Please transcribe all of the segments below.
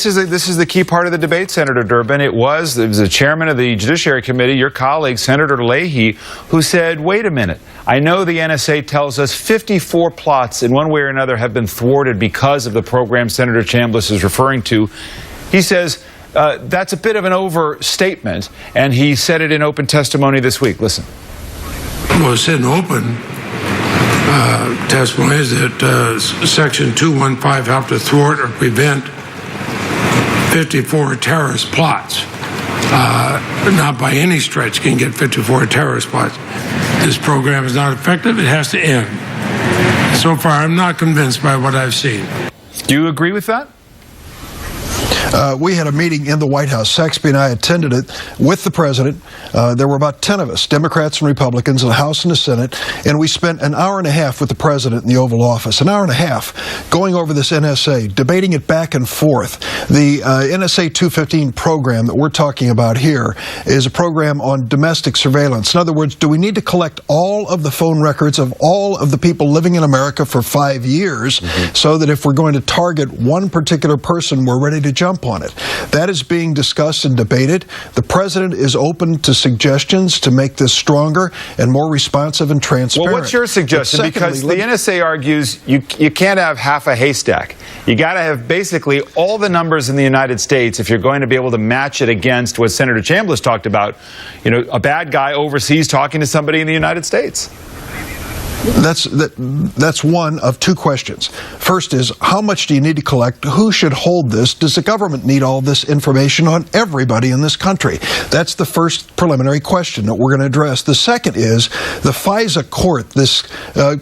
This is the key part of the debate, Senator Durbin. It was the chairman of the Judiciary Committee, your colleague, Senator Leahy, who said, wait a minute, I know the NSA tells us 54 plots in one way or another have been thwarted because of the program Senator Chambliss is referring to. He says that's a bit of an overstatement, and he said it in open testimony this week. Listen. Well, it's in open testimony is that Section 215 helped to thwart or prevent 54 terrorist plots. Not by any stretch can get 54 terrorist plots. This program is not effective. It has to end. So far, I'm not convinced by what I've seen. Do you agree with that? We had a meeting in the White House. Saxby and I attended it with the president. There were about 10 of us, Democrats and Republicans, in the House and the Senate, and we spent an hour and a half with the president in the Oval Office, an hour and a half going over this NSA, debating it back and forth. The NSA 215 program that we're talking about here is a program on domestic surveillance. In other words, do we need to collect all of the phone records of all of the people living in America for 5 years so that if we're going to target one particular person, we're ready to jump on it? That is being discussed and debated. The president is open to suggestions to make this stronger and more responsive and transparent. Well, what's your suggestion? Because the NSA argues you can't have half a haystack. You got to have basically all the numbers in the United States if you're going to be able to match it against what Senator Chambliss talked about, you know, a bad guy overseas talking to somebody in the United States. That's one of two questions. First is, how much do you need to collect? Who should hold this? Does the government need all this information on everybody in this country? That's the first preliminary question that we're going to address. The second is the FISA court, this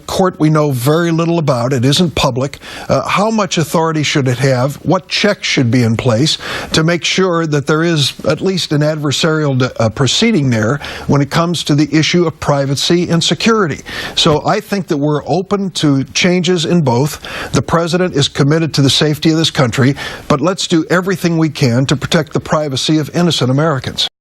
court we know very little about. It isn't public. How much authority should it have? What checks should be in place to make sure that there is at least an adversarial proceeding there when it comes to the issue of privacy and security? So I think that we're open to changes in both. The president is committed to the safety of this country, but let's do everything we can to protect the privacy of innocent Americans.